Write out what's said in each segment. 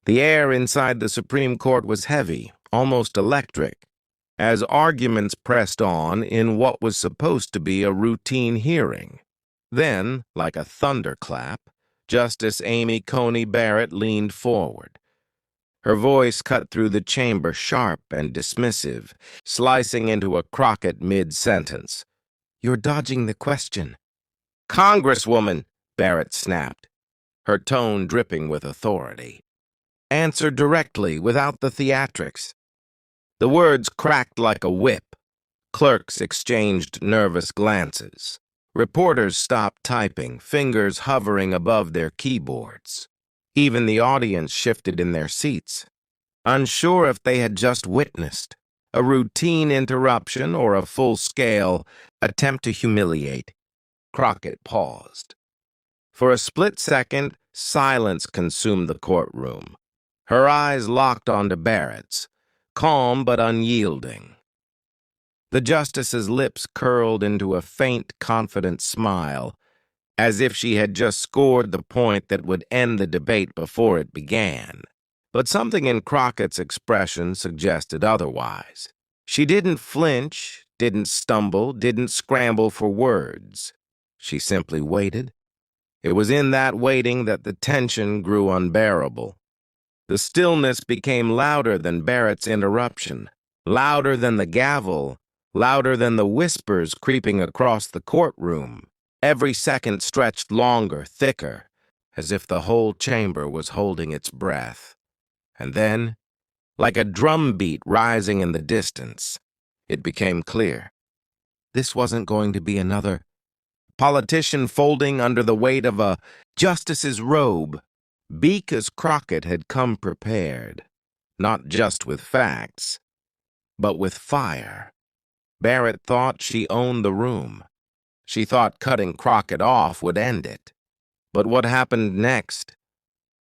The air inside the Supreme Court was heavy, almost electric, as arguments pressed on in what was supposed to be a routine hearing. Then, like a thunderclap, Justice Amy Coney Barrett leaned forward. Her voice cut through the chamber sharp and dismissive, slicing into a Crockett mid-sentence. "You're dodging the question." "Congresswoman," Barrett snapped, her tone dripping with authority. "Answer directly, without the theatrics." The words cracked like a whip. Clerks exchanged nervous glances. Reporters stopped typing, fingers hovering above their keyboards. Even the audience shifted in their seats, unsure if they had just witnessed a routine interruption or a full-scale attempt to humiliate. Crockett paused. For a split second, silence consumed the courtroom. Her eyes locked onto Barrett's, calm but unyielding. The justice's lips curled into a faint, confident smile, as if she had just scored the point that would end the debate before it began. But something in Crockett's expression suggested otherwise. She didn't flinch, didn't stumble, didn't scramble for words. She simply waited. It was in that waiting that the tension grew unbearable. The stillness became louder than Barrett's interruption, louder than the gavel, louder than the whispers creeping across the courtroom. Every second stretched longer, thicker, as if the whole chamber was holding its breath. And then, like a drumbeat rising in the distance, it became clear. This wasn't going to be another politician folding under the weight of a justice's robe. Because Crockett had come prepared, not just with facts, but with fire. Barrett thought she owned the room. She thought cutting Crockett off would end it. But what happened next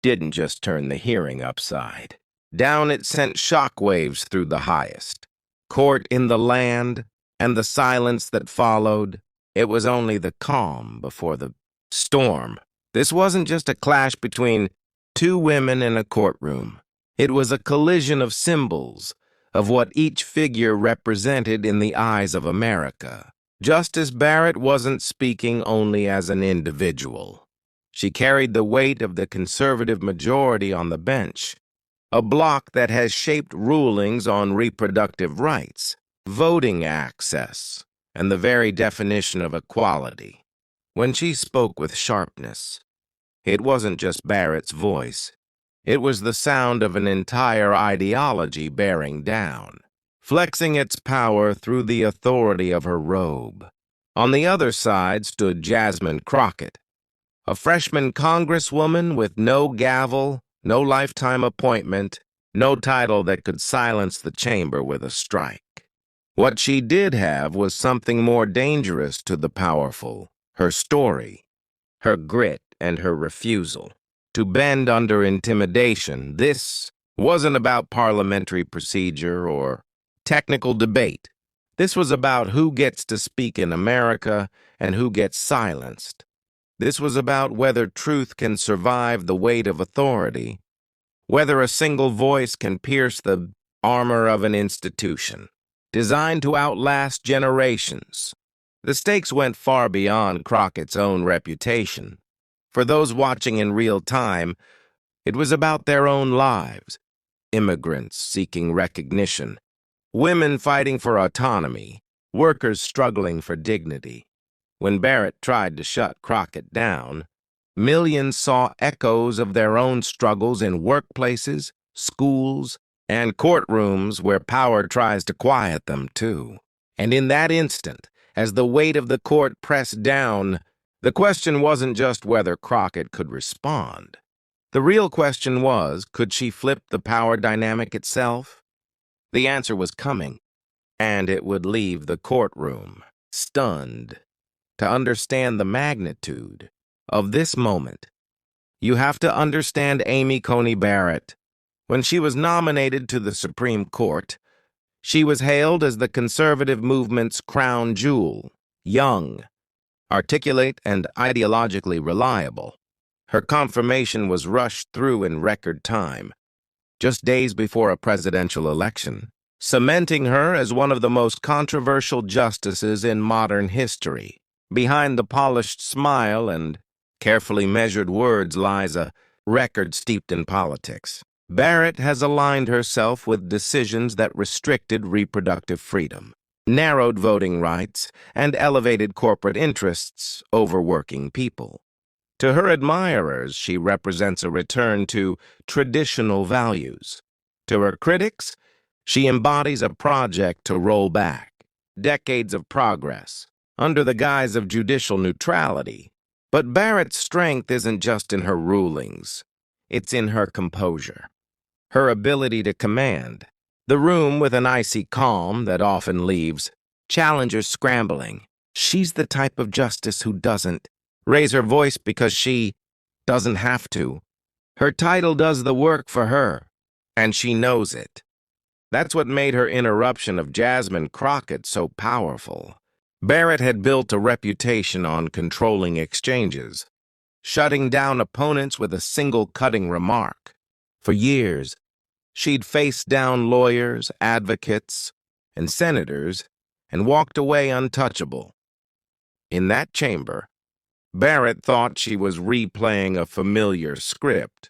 didn't just turn the hearing upside down, it sent shockwaves through the highest court in the land, and the silence that followed. It was only the calm before the storm. This wasn't just a clash between two women in a courtroom. It was a collision of symbols, of what each figure represented in the eyes of America. Justice Barrett wasn't speaking only as an individual. She carried the weight of the conservative majority on the bench, a bloc that has shaped rulings on reproductive rights, voting access, and the very definition of equality. When she spoke with sharpness, it wasn't just Barrett's voice. It was the sound of an entire ideology bearing down, flexing its power through the authority of her robe. On the other side stood Jasmine Crockett, a freshman congresswoman with no gavel, no lifetime appointment, no title that could silence the chamber with a strike. What she did have was something more dangerous to the powerful: her story, her grit, and her refusal to bend under intimidation. This wasn't about parliamentary procedure or technical debate. This was about who gets to speak in America and who gets silenced. This was about whether truth can survive the weight of authority, whether a single voice can pierce the armor of an institution designed to outlast generations. The stakes went far beyond Crockett's own reputation. For those watching in real time, it was about their own lives. Immigrants seeking recognition, women fighting for autonomy, workers struggling for dignity. When Barrett tried to shut Crockett down, millions saw echoes of their own struggles in workplaces, schools, and courtrooms where power tries to quiet them too. And in that instant, as the weight of the court pressed down, the question wasn't just whether Crockett could respond. The real question was, could she flip the power dynamic itself? The answer was coming, and it would leave the courtroom stunned. To understand the magnitude of this moment, you have to understand Amy Coney Barrett. When she was nominated to the Supreme Court, she was hailed as the conservative movement's crown jewel, young, articulate, and ideologically reliable. Her confirmation was rushed through in record time. just days before a presidential election, cementing her as one of the most controversial justices in modern history. Behind the polished smile and carefully measured words lies a record steeped in politics. Barrett has aligned herself with decisions that restricted reproductive freedom, narrowed voting rights, and elevated corporate interests over working people. To her admirers, she represents a return to traditional values. To her critics, she embodies a project to roll back decades of progress under the guise of judicial neutrality. But Barrett's strength isn't just in her rulings. It's in her composure, her ability to command the room with an icy calm that often leaves challengers scrambling. She's the type of justice who doesn't raise her voice because she doesn't have to. Her title does the work for her, and she knows it. That's what made her interruption of Jasmine Crockett so powerful. Barrett had built a reputation on controlling exchanges, shutting down opponents with a single cutting remark. For years, she'd faced down lawyers, advocates, and senators and walked away untouchable. In that chamber, Barrett thought she was replaying a familiar script: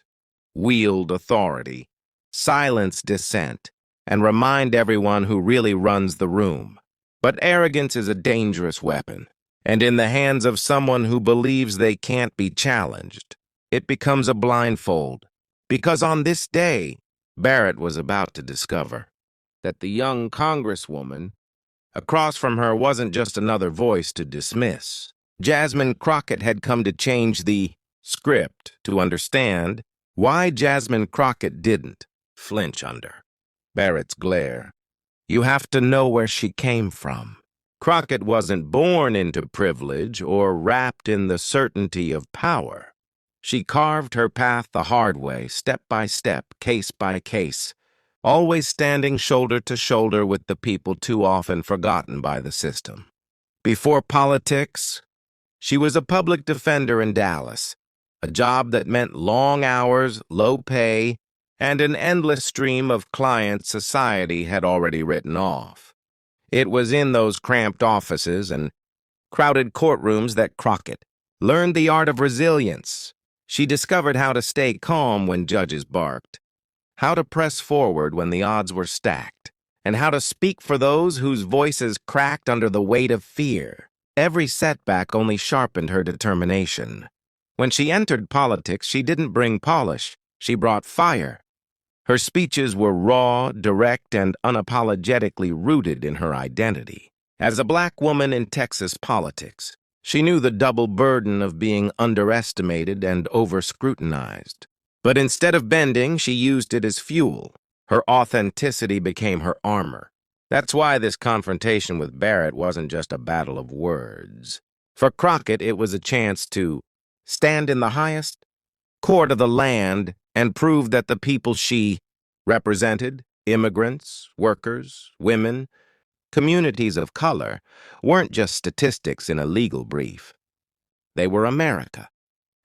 wield authority, silence dissent, and remind everyone who really runs the room. But arrogance is a dangerous weapon, and in the hands of someone who believes they can't be challenged, it becomes a blindfold. Because on this day, Barrett was about to discover that the young Congresswoman across from her wasn't just another voice to dismiss. Jasmine Crockett had come to change the script to understand why Jasmine Crockett didn't flinch under Barrett's glare. You have to know where she came from. Crockett wasn't born into privilege or wrapped in the certainty of power. She carved her path the hard way, step by step, case by case, always standing shoulder to shoulder with the people too often forgotten by the system. Before politics, she was a public defender in Dallas, a job that meant long hours, low pay, and an endless stream of clients society had already written off. It was in those cramped offices and crowded courtrooms that Crockett learned the art of resilience. She discovered how to stay calm when judges barked, how to press forward when the odds were stacked, and how to speak for those whose voices cracked under the weight of fear. Every setback only sharpened her determination. When she entered politics, she didn't bring polish, she brought fire. Her speeches were raw, direct, and unapologetically rooted in her identity. As a black woman in Texas politics, she knew the double burden of being underestimated and over-scrutinized. But instead of bending, she used it as fuel. Her authenticity became her armor. That's why this confrontation with Barrett wasn't just a battle of words. For Crockett, it was a chance to stand in the highest court of the land and prove that the people she represented, immigrants, workers, women, communities of color, weren't just statistics in a legal brief. They were America,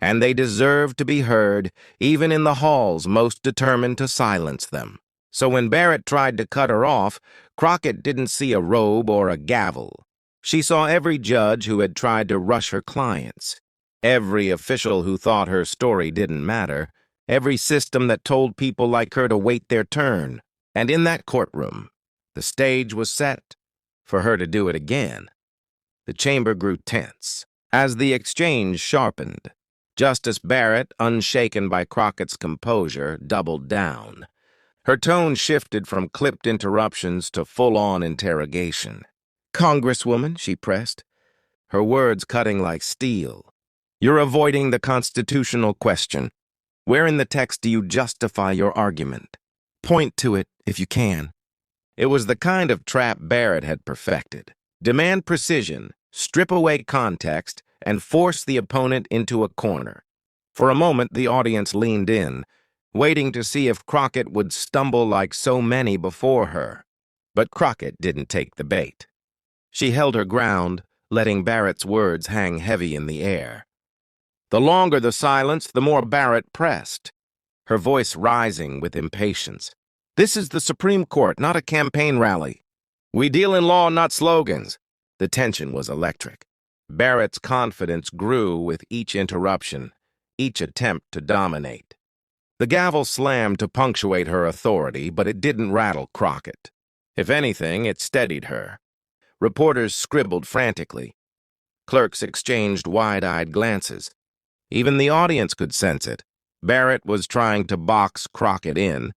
and they deserved to be heard, even in the halls most determined to silence them. So when Barrett tried to cut her off, Crockett didn't see a robe or a gavel. She saw every judge who had tried to rush her clients, every official who thought her story didn't matter, every system that told people like her to wait their turn. And in that courtroom, the stage was set for her to do it again. The chamber grew tense. As the exchange sharpened, Justice Barrett, unshaken by Crockett's composure, doubled down. Her tone shifted from clipped interruptions to full-on interrogation. "Congresswoman," she pressed, her words cutting like steel, "you're avoiding the constitutional question. Where in the text do you justify your argument? Point to it, if you can." It was the kind of trap Barrett had perfected. Demand precision, strip away context, and force the opponent into a corner. For a moment, the audience leaned in, waiting to see if Crockett would stumble like so many before her. But Crockett didn't take the bait. She held her ground, letting Barrett's words hang heavy in the air. The longer the silence, the more Barrett pressed. her voice rising with impatience. "This is the Supreme Court, not a campaign rally. We deal in law, not slogans." The tension was electric. Barrett's confidence grew with each interruption, each attempt to dominate. The gavel slammed to punctuate her authority, but it didn't rattle Crockett. If anything, it steadied her. Reporters scribbled frantically. Clerks exchanged wide-eyed glances. Even the audience could sense it. Barrett was trying to box Crockett in,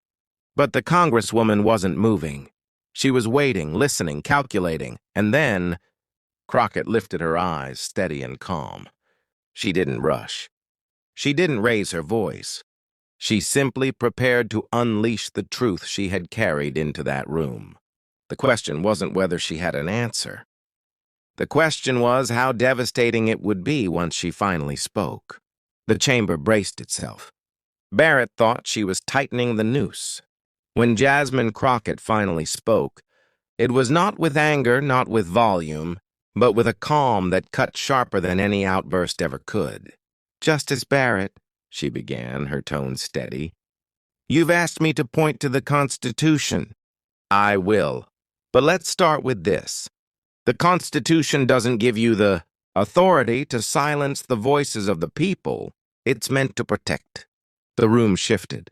but the Congresswoman wasn't moving. She was waiting, listening, calculating, and then Crockett lifted her eyes, steady and calm. She didn't rush. She didn't raise her voice. She simply prepared to unleash the truth she had carried into that room. The question wasn't whether she had an answer. The question was how devastating it would be once she finally spoke. The chamber braced itself. Barrett thought she was tightening the noose. When Jasmine Crockett finally spoke, it was not with anger, not with volume, but with a calm that cut sharper than any outburst ever could. "Justice Barrett," she began, her tone steady, "you've asked me to point to the Constitution. I will. But let's start with this. The Constitution doesn't give you the authority to silence the voices of the people it's meant to protect." The room shifted.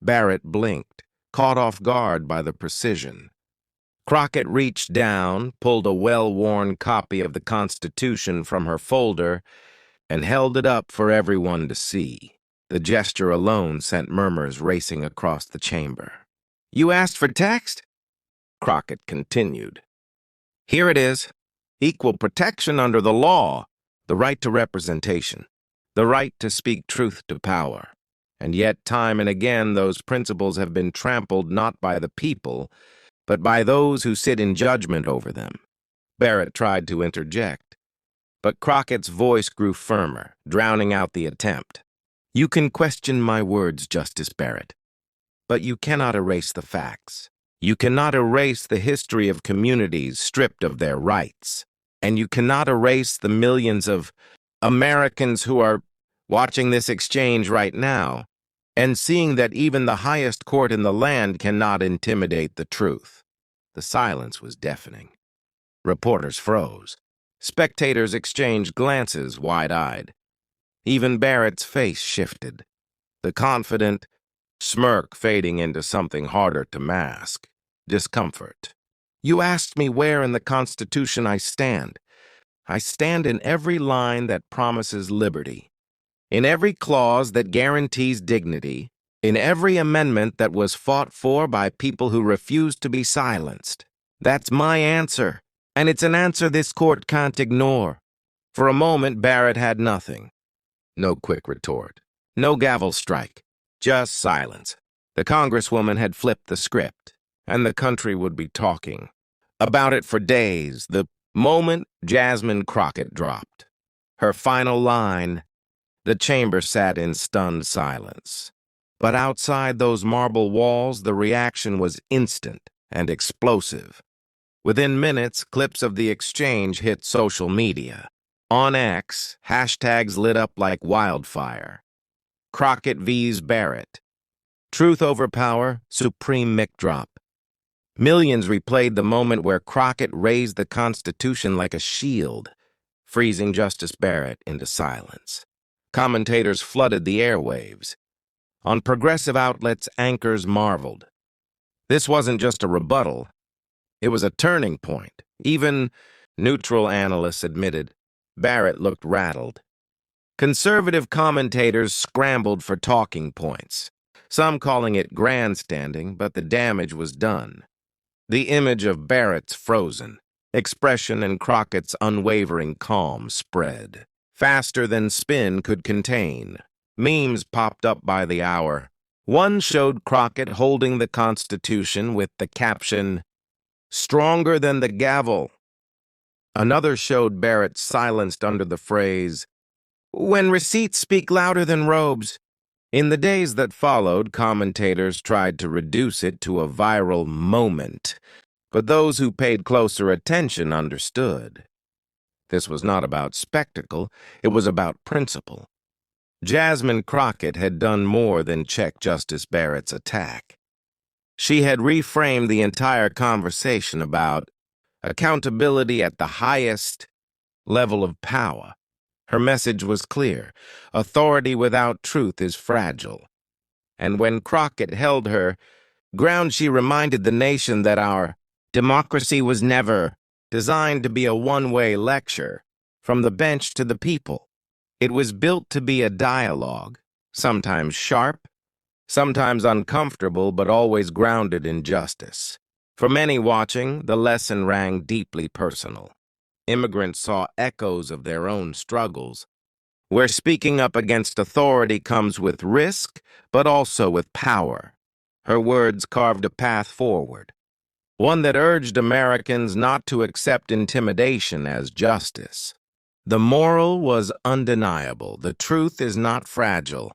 Barrett blinked, caught off guard by the precision. Crockett reached down, pulled a well-worn copy of the Constitution from her folder, and held it up for everyone to see. The gesture alone sent murmurs racing across the chamber. "You asked for text?" Crockett continued. "Here it is. Equal protection under the law, the right to representation, the right to speak truth to power. And yet, time and again, those principles have been trampled not by the people, but by those who sit in judgment over them." Barrett tried to interject, but Crockett's voice grew firmer, drowning out the attempt. "You can question my words, Justice Barrett, but you cannot erase the facts. You cannot erase the history of communities stripped of their rights, and you cannot erase the millions of Americans who are watching this exchange right now and seeing that even the highest court in the land cannot intimidate the truth." The silence was deafening. Reporters froze. Spectators exchanged glances, wide-eyed. Even Barrett's face shifted, the confident smirk fading into something harder to mask, discomfort. "You asked me where in the Constitution I stand. I stand in every line that promises liberty, in every clause that guarantees dignity, in every amendment that was fought for by people who refused to be silenced. That's my answer, and it's an answer this court can't ignore." For a moment, Barrett had nothing. No quick retort, no gavel strike, just silence. The Congresswoman had flipped the script, and the country would be talking about it for days. The moment Jasmine Crockett dropped her final line, the chamber sat in stunned silence. But outside those marble walls, the reaction was instant and explosive. Within minutes, clips of the exchange hit social media. On X, hashtags lit up like wildfire. Crockett vs. Barrett. Truth over power, supreme mic drop. Millions replayed the moment where Crockett raised the Constitution like a shield, freezing Justice Barrett into silence. Commentators flooded the airwaves. On progressive outlets, anchors marveled. This wasn't just a rebuttal. It was a turning point. Even neutral analysts admitted. Barrett looked rattled. Conservative commentators scrambled for talking points, some calling it grandstanding, but the damage was done. The image of Barrett's frozen expression and Crockett's unwavering calm spread. Faster than spin could contain. Memes popped up by the hour. One showed Crockett holding the Constitution with the caption, "Stronger than the gavel." Another showed Barrett silenced under the phrase, "When receipts speak louder than robes." In the days that followed, commentators tried to reduce it to a viral moment, but those who paid closer attention understood. This was not about spectacle, it was about principle. Jasmine Crockett had done more than check Justice Barrett's attack. She had reframed the entire conversation about accountability at the highest level of power. Her message was clear. Authority without truth is fragile. And when Crockett held her ground, she reminded the nation that our democracy was never designed to be a one-way lecture from the bench to the people. It was built to be a dialogue, sometimes sharp, sometimes uncomfortable, but always grounded in justice. For many watching, the lesson rang deeply personal. Immigrants saw echoes of their own struggles, where speaking up against authority comes with risk, but also with power. Her words carved a path forward, one that urged Americans not to accept intimidation as justice. The moral was undeniable. The truth is not fragile.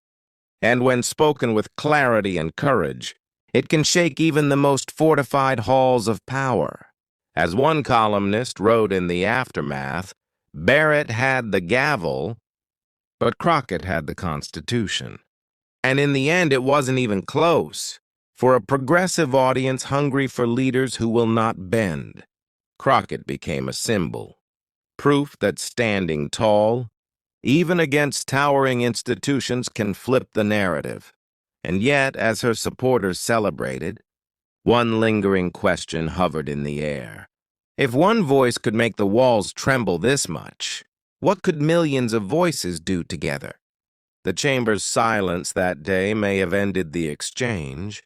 And when spoken with clarity and courage, it can shake even the most fortified halls of power. As one columnist wrote in the aftermath, Barrett had the gavel, but Crockett had the Constitution. And in the end, it wasn't even close. For a progressive audience hungry for leaders who will not bend, Crockett became a symbol. Proof that standing tall, even against towering institutions, can flip the narrative. And yet, as her supporters celebrated, one lingering question hovered in the air. If one voice could make the walls tremble this much, what could millions of voices do together? The chamber's silence that day may have ended the exchange,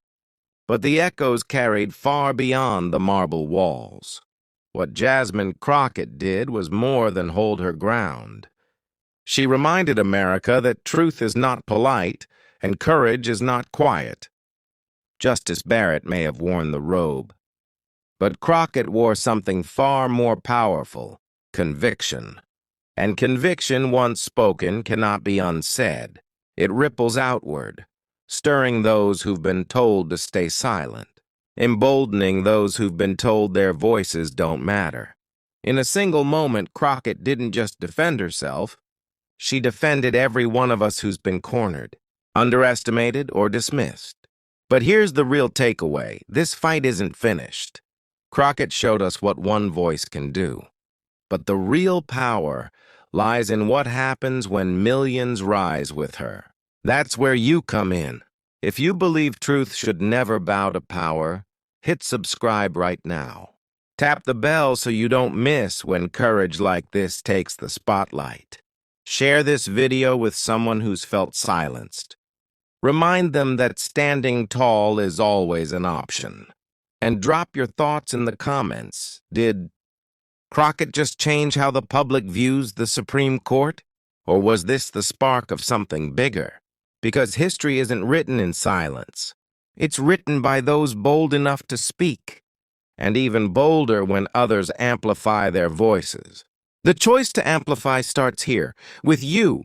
but the echoes carried far beyond the marble walls. What Jasmine Crockett did was more than hold her ground. She reminded America that truth is not polite and courage is not quiet. Justice Barrett may have worn the robe, but Crockett wore something far more powerful: conviction. And conviction, once spoken, cannot be unsaid. It ripples outward, stirring those who've been told to stay silent, emboldening those who've been told their voices don't matter. In a single moment, Crockett didn't just defend herself, she defended every one of us who's been cornered, underestimated, or dismissed. But here's the real takeaway: this fight isn't finished. Crockett showed us what one voice can do. But the real power lies in what happens when millions rise with her. That's where you come in. If you believe truth should never bow to power, hit subscribe right now. Tap the bell so you don't miss when courage like this takes the spotlight. Share this video with someone who's felt silenced. Remind them that standing tall is always an option. And drop your thoughts in the comments. Did Crockett just change how the public views the Supreme Court? Or was this the spark of something bigger? Because history isn't written in silence. It's written by those bold enough to speak, and even bolder when others amplify their voices. The choice to amplify starts here, with you,